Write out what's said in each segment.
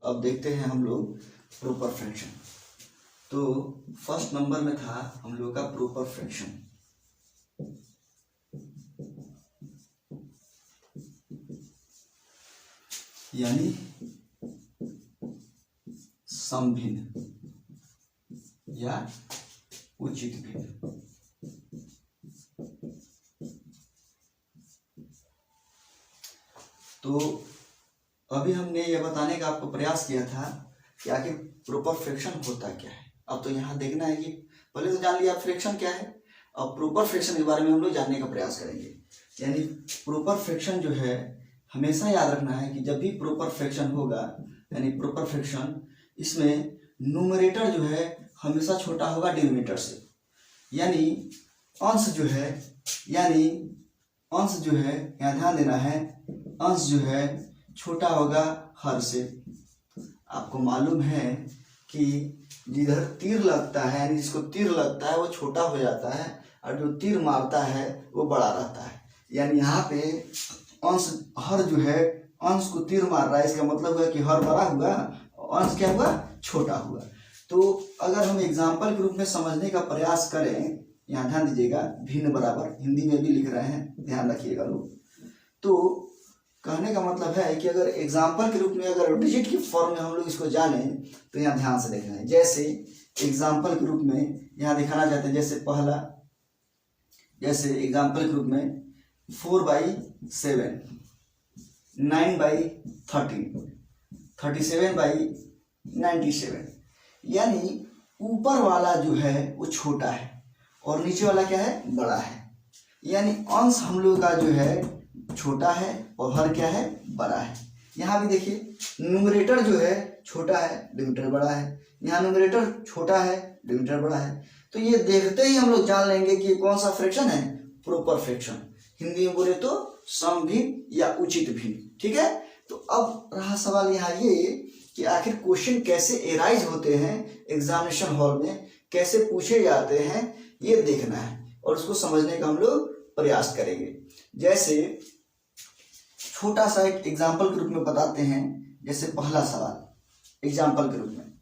अब देखते हैं हम लोग प्रॉपर फ्रैक्शन। तो फर्स्ट नंबर में था हम लोग का प्रॉपर फ्रैक्शन। यानी समभिन्न या उचित भिन्न। तो अभी हमने यह बताने का आपको प्रयास किया था कि आखिर प्रॉपर फ्रैक्शन होता क्या है। अब तो यहाँ देखना है कि पहले तो जान लिया फ्रैक्शन क्या है, अब प्रॉपर फ्रैक्शन के बारे में हम लोग जानने का प्रयास करेंगे। यानी प्रॉपर फ्रैक्शन जो है हमेशा याद रखना है कि जब भी प्रॉपर फ्रैक्शन होगा, यानी प्रॉपर फ्रैक्शन, इसमें न्यूमरेटर जो है हमेशा छोटा होगा डिनोमिनेटर से। यानी अंश जो है यहाँ ध्यान देना है, अंश जो है छोटा होगा हर से। आपको मालूम है कि जिधर तीर लगता है, यानी जिसको तीर लगता है वो छोटा हो जाता है और जो तीर मारता है वो बड़ा रहता है। यानी यहाँ पे अंश, हर जो है अंश को तीर मार रहा है, इसका मतलब है कि हर बड़ा हुआ, अंश क्या हुआ, छोटा हुआ। तो अगर हम एग्जाम्पल के रूप में समझने का प्रयास करें, यहाँ ध्यान दीजिएगा, भिन्न बराबर हिंदी में भी लिख रहे हैं, ध्यान रखिएगा लोग। तो कहने का मतलब है कि अगर एग्जाम्पल के रूप में अगर डिजिट की फॉर्म में हम लोग इसको जाने तो यहाँ ध्यान से देखना है। जैसे एग्जाम्पल के रूप में यहाँ दिखाना चाहते हैं, जैसे पहला, जैसे एग्जाम्पल के रूप में 4/7, 9/13, 37/97। यानी ऊपर वाला जो है वो छोटा है और नीचे वाला क्या है, बड़ा है। यानी अंश हम लोग का जो है छोटा है और हर क्या है, बड़ा है। यहाँ भी देखिए न्यूमरेटर जो है छोटा है, डिनोमिनेटर बड़ा है। यहाँ न्यूमरेटर छोटा है, डिनोमिनेटर बड़ा है। तो ये देखते ही हम लोग जान लेंगे कि कौन सा फ्रैक्शन है, प्रॉपर फ्रैक्शन। हिंदी में बोले तो समभिन्न या उचित भिन्न। ठीक है। तो अब रहा सवाल यहाँ ये कि आखिर क्वेश्चन कैसे एराइज होते हैं एग्जामिनेशन हॉल में, कैसे पूछे जाते हैं, ये देखना है और उसको समझने का हम लोग प्रयास करेंगे। जैसे छोटा सा एक एग्जाम्पल के रूप में बताते हैं। जैसे पहला सवाल एग्जाम्पल के रूप में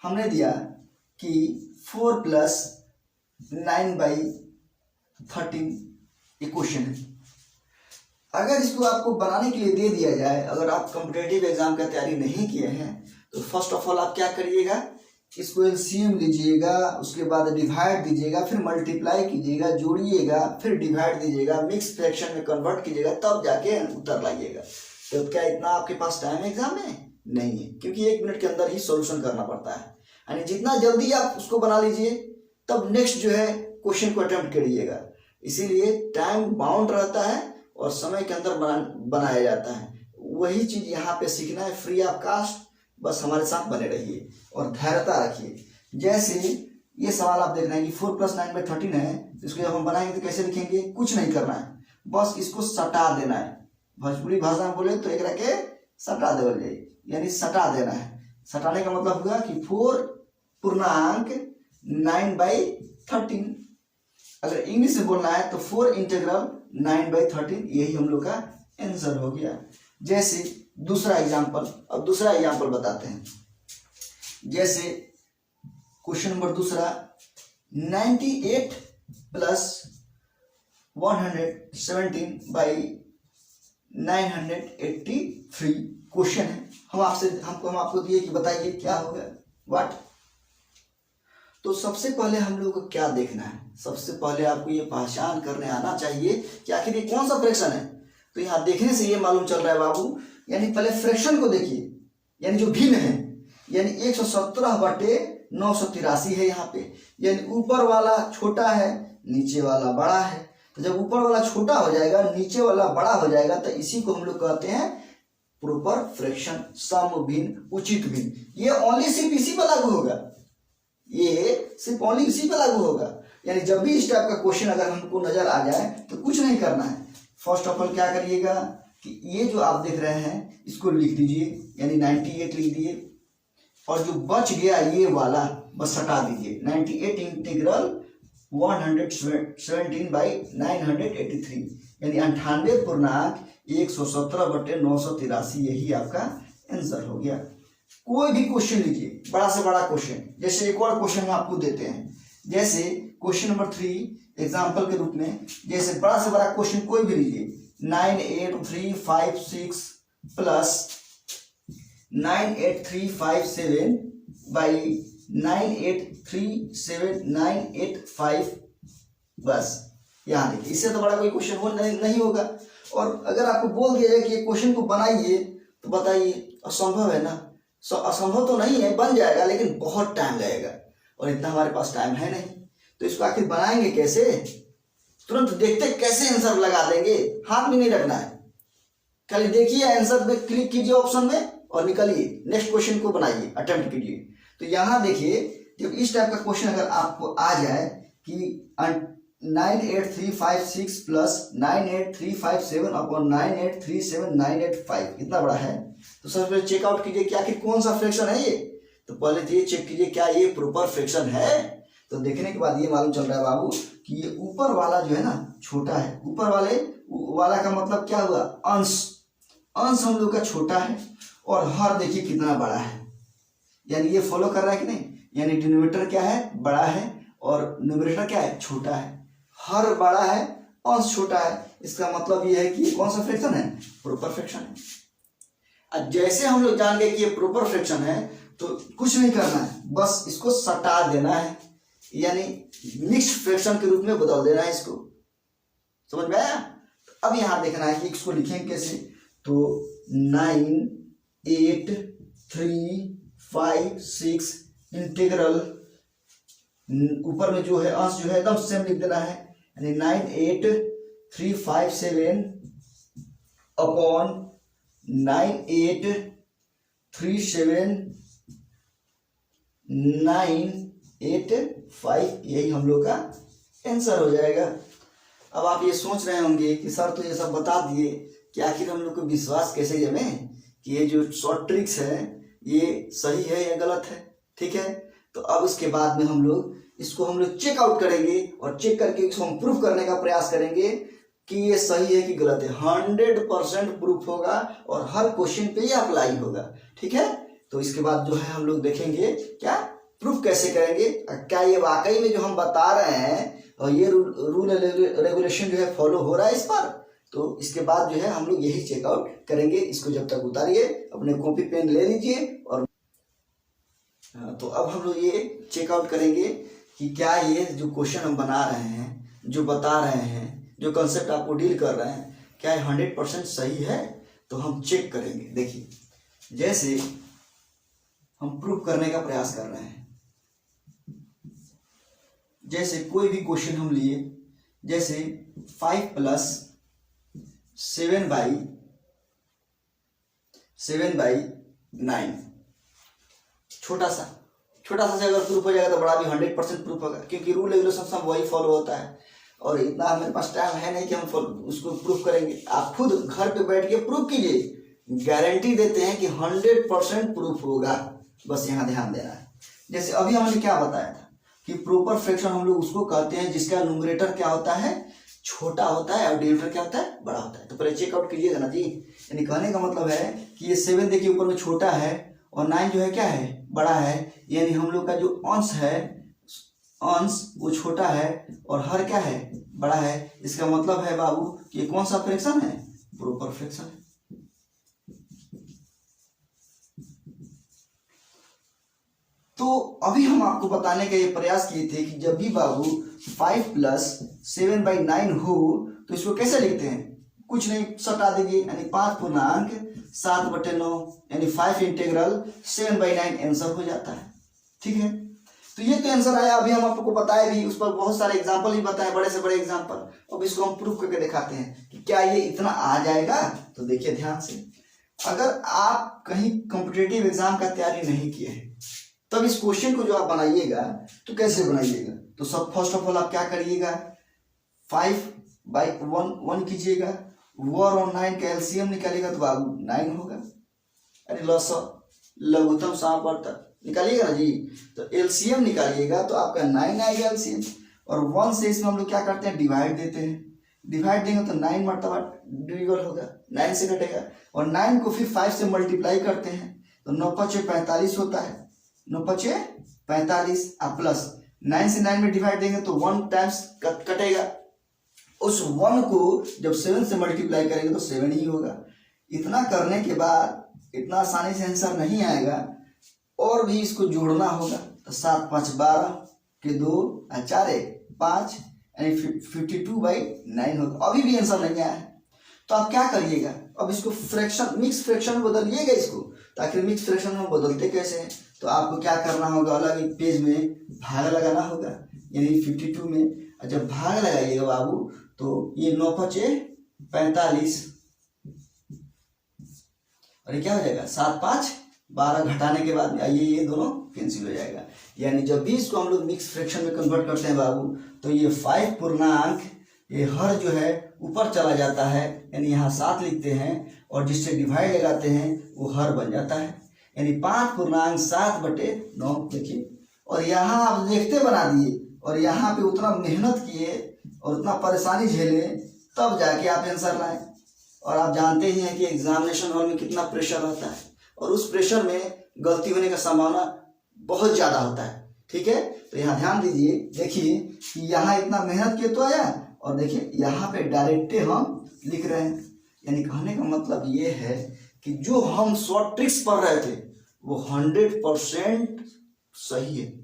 हमने दिया कि 4 + 9/13 ये क्वेश्चन है। अगर इसको आपको बनाने के लिए दे दिया जाए, अगर आप कॉम्पिटिटिव एग्जाम का तैयारी नहीं किए हैं तो फर्स्ट ऑफ ऑल आप क्या करिएगा, इसको एलसीएम लीजिएगा, उसके बाद डिवाइड दीजिएगा, फिर मल्टीप्लाई कीजिएगा, जोड़िएगा, फिर डिवाइड दीजिएगा, मिक्स फ्रैक्शन में कन्वर्ट कीजिएगा, तब जाके उत्तर लाइएगा। तो क्या इतना आपके पास टाइम एग्जाम में नहीं है, क्योंकि 1 मिनट के अंदर ही सॉल्यूशन करना पड़ता है। यानी जितना जल्दी आप उसको बना लीजिए तब नेक्स्ट जो है क्वेश्चन को अटेम्प्ट करिएगा। इसीलिए टाइम बाउंड रहता है और समय के अंदर बनाया जाता है। वही चीज यहाँ पे सीखना है, फ्री ऑफ कास्ट। बस हमारे साथ बने रहिए और धैर्यता रखिए। जैसे ये सवाल आप देख रहे हैं कि 4 + 9/13 है, तो इसको जब हम बनाएंगे तो कैसे लिखेंगे, कुछ नहीं करना है, बस इसको सटा देना है। भोजपुरी भाषा में बोले तो एक रखे सटा देवल जाए, यानी सटा देना है। सटाने का मतलब हुआ कि 4/9/13। अगर इंग्लिश में बोलना है तो 4/9/13, यही हम लोग का आंसर हो गया। जैसे दूसरा एग्जाम्पल, अब दूसरा एग्जाम्पल बताते हैं। जैसे क्वेश्चन नंबर दूसरा, 98 + 117/983 क्वेश्चन है। हम आपको दिए कि बताइए क्या होगा, व्हाट। तो सबसे पहले हम लोग को क्या देखना है, सबसे पहले आपको ये पहचान करने आना चाहिए कि आखिर ये कौन सा फ्रैक्शन है। तो यहाँ देखने से ये मालूम चल रहा है बाबू, यानी पहले फ्रैक्शन को देखिए, यानी जो भिन्न है, यानी 117/983 है यहाँ पे। यानी ऊपर वाला छोटा है, नीचे वाला बड़ा है। तो जब ऊपर वाला छोटा हो जाएगा, नीचे वाला बड़ा हो जाएगा, तो इसी को हम लोग कहते हैं प्रॉपर फ्रैक्शन, समभिन्न उचित भिन्न। ये ओनली सिर्फ इसी पर लागू होगा, ये सिर्फ ओनली इसी पर लागू होगा। यानी जब भी इस टाइप का क्वेश्चन अगर हमको नजर आ जाए तो कुछ नहीं करना है। फर्स्ट ऑफ ऑल क्या करिएगा कि ये जो आप देख रहे हैं इसको लिख दीजिए, यानी 98 लिख दिए, और जो बच गया ये वाला बस हटा दीजिए। 98 इंटीग्रल 117/983, यानी 98.117/983, यही आपका आंसर हो गया। कोई भी क्वेश्चन लीजिए, बड़ा से बड़ा क्वेश्चन, जैसे एक और क्वेश्चन हम आपको देते हैं, जैसे क्वेश्चन नंबर 3 एग्जाम्पल के रूप में, जैसे बड़ा से बड़ा क्वेश्चन कोई भी लीजिए, 98356 प्लस 98357 बाई 9837985, बस यहाँ देखिए, इससे तो बड़ा कोई क्वेश्चन हो नहीं होगा। और अगर आपको बोल दिया जाए कि ये क्वेश्चन को बनाइए, तो बताइए असंभव है ना? असंभव तो नहीं है, बन जाएगा, लेकिन बहुत टाइम लगेगा और इतना हमारे पास टाइम है नहीं। तो इसको आखिर बनाएंगे कैसे? तुरंत देखते कैसे आंसर लगा देंगे, हाथ में नहीं रखना है, खाली देखिए आंसर पे क्लिक कीजिए ऑप्शन में और निकलिए, नेक्स्ट क्वेश्चन को बनाइए, अटेम्प्ट कीजिए। तो यहाँ देखिए, जब इस टाइप का क्वेश्चन अगर आपको आ जाए कि 98356 प्लस 98357 अपॉन 9837985 इतना बड़ा है, तो सबसे पहले चेकआउट कीजिए कि आखिर कौन सा फ्रैक्शन है ये। तो पहले तो ये चेक कीजिए क्या ये प्रॉपर फ्रैक्शन है। तो देखने के बाद ये मालूम चल रहा है बाबू कि ये ऊपर वाला जो है ना छोटा है, ऊपर वाला का मतलब क्या हुआ? अंश हम लोग का छोटा है और हर देखिए कितना बड़ा है, यानी ये फॉलो कर रहा है कि नहीं, यानी डिनोमिनेटर क्या है? बड़ा है और न्यूमरेटर क्या है? छोटा है। हर बड़ा है, अंश छोटा है, इसका मतलब ये है कि ये कौन सा फ्रैक्शन है? प्रॉपर फ्रैक्शन है। अब जैसे हम लोग जान गए कि ये प्रॉपर फ्रैक्शन है, तो कुछ नहीं करना है, बस इसको सटा देना है, यानी मिक्स्ड फ्रैक्शन के रूप में बदल देना है इसको। समझ में आया? अब यहां देखना है कि इसको लिखेंगे कैसे। तो 98356 इंटीग्रल, ऊपर में जो है अंश जो है एकदम सेम लिख देना है, यानी 98357 अपॉन 9837985, यही हम लोग का आंसर हो जाएगा। अब आप ये सोच रहे होंगे कि सर तो ये सब बता दिए कि आखिर हम लोग को विश्वास कैसे जमे कि ये जो शॉर्ट ट्रिक्स है ये सही है या गलत है। ठीक है, तो अब इसके बाद में हम लोग चेकआउट करेंगे और चेक करके इसको हम प्रूफ करने का प्रयास करेंगे कि ये सही है कि गलत है। 100% प्रूफ होगा और हर क्वेश्चन पे ये अप्लाई होगा। ठीक है, तो इसके बाद जो है हम लोग देखेंगे क्या प्रूफ कैसे करेंगे, क्या ये वाकई में जो हम बता रहे हैं और ये रूल रेगुलेशन जो है फॉलो हो रहा है इस पर। तो इसके बाद जो है हम लोग यही चेकआउट करेंगे। इसको जब तक उतारिए, अपने कॉपी पेन ले लीजिए और तो अब हम लोग ये चेकआउट करेंगे कि क्या ये जो क्वेश्चन हम बना रहे हैं, जो बता रहे हैं, जो कंसेप्ट आपको डील कर रहे हैं, क्या ये 100% सही है। तो हम चेक करेंगे। देखिए, जैसे हम प्रूफ करने का प्रयास कर रहे हैं, जैसे कोई भी क्वेश्चन हम लिए, जैसे 5 + 7 बाई 9, छोटा सा से अगर प्रूफ हो जाएगा तो बड़ा भी 100% प्रूफ होगा, क्योंकि रूल रेगुलेशन सब वही फॉलो होता है और इतना हमारे पास टाइम है नहीं कि हम उसको प्रूफ करेंगे। आप खुद घर पे बैठ के प्रूफ कीजिए, गारंटी देते हैं कि 100% प्रूफ होगा। बस यहाँ ध्यान देना है। जैसे अभी हमने क्या बताया था कि प्रॉपर फ्रैक्शन हम लोग उसको कहते हैं जिसका न्यूमरेटर क्या होता है? छोटा होता है और डिनोमिनेटर क्या होता है? बड़ा होता है। तो पहले चेकआउट कीजिएगा ना जी। यानी कहने का मतलब है कि ये 7 देखिए ऊपर में छोटा है और 9 जो है क्या है? बड़ा है, यानी हम लोग का जो अंश है, अंश वो छोटा है और हर क्या है? बड़ा है। इसका मतलब है बाबू कि कौन सा फ्रैक्शन है? प्रॉपर फ्रैक्शन है। तो अभी हम आपको बताने का ये प्रयास किए थे कि जब भी बाबू 5 + 7 बाई 9 हो तो इसको कैसे लिखते हैं? कुछ नहीं, सटा दीजिए, यानी 5/7/9 यानी 5 इंटीग्रल 7 बाई 9 आंसर हो जाता है। ठीक है, तो ये तो आंसर आया। अभी हम आपको बताए भी, उस पर बहुत सारे एग्जाम्पल भी बताए, बड़े से बड़े एग्जाम्पल। अब इसको हम प्रूफ करके दिखाते हैं कि क्या ये इतना आ जाएगा। तो देखिए ध्यान से, अगर आप कहीं कॉम्पिटिटिव एग्जाम का तैयारी नहीं किए हैं तब इस क्वेश्चन को जो आप बनाइएगा तो कैसे बनाइएगा? तो सब फर्स्ट ऑफ ऑल आप क्या करिएगा, 5/1 कीजिएगा, 1 और 9 का एलसीएम निकालिएगा तो बाबू 9 होगा। अरे लघुत्तम समापवर्तक निकालिएगा ना जी, तो एलसीएम निकालिएगा तो आपका 9 आएगा एलसीएम। और 1 से इसमें हम लोग क्या करते हैं? डिवाइड देते हैं, डिवाइड देंगे तो 9 मरतबा डिविजल होगा, 9 से घटेगा। और 9 को फिर 5 से मल्टीप्लाई करते हैं तो 9 × 5 = 45 होता है, 9 × 5 = 45 प्लस 9 से 9 में डिवाइड देंगे तो 1 टाइम्स कटेगा, उस 1 को जब 7 से मल्टीप्लाई करेंगे तो 7 ही होगा। इतना करने के बाद इतना आसानी से आंसर नहीं आएगा, और भी इसको जोड़ना होगा। तो 7 × 5 = 12 के 2 और 4 = 5 यानी 52/9 होगा। अभी भी आंसर नहीं आया है तो आप क्या करिएगा, अब इसको फ्रैक्शन मिक्स फ्रैक्शन में बदलिएगा इसको। तो आखिर मिक्स फ्रैक्शन में बदलते कैसे हैं, तो आपको क्या करना होगा, अलग एक पेज में भाग लगाना होगा, यानी 52 में जब भाग लगाइएगा बाबू तो ये 9 × 5 = 45 और ये क्या हो जाएगा 7 × 5 = 12 घटाने के बाद ये दोनों कैंसिल हो जाएगा। यानी जब भी इसको हम लोग मिक्स फ्रैक्शन में कन्वर्ट करते हैं बाबू तो ये 5 पूर्णांक ये हर जो है ऊपर चला जाता है, यानी यहाँ 7 लिखते हैं और जिससे डिवाइड लगाते हैं वो हर बन जाता है, यानी 5/7/9 देखिए। और यहाँ आप देखते बना दिए और यहाँ पे उतना मेहनत किए और उतना परेशानी झेले तब जाके आप आंसर लाए। और आप जानते ही हैं कि एग्जामिनेशन हॉल में कितना प्रेशर रहता है और उस प्रेशर में गलती होने का संभावना बहुत ज़्यादा होता है, ठीक है। तो यहाँ ध्यान दीजिए, देखिए कि यहाँ इतना मेहनत किए तो आया और देखिए यहाँ पे डायरेक्टे हम लिख रहे हैं। यानी कहने का मतलब ये है कि जो हम शॉर्ट ट्रिक्स पढ़ रहे थे वो 100% सही है।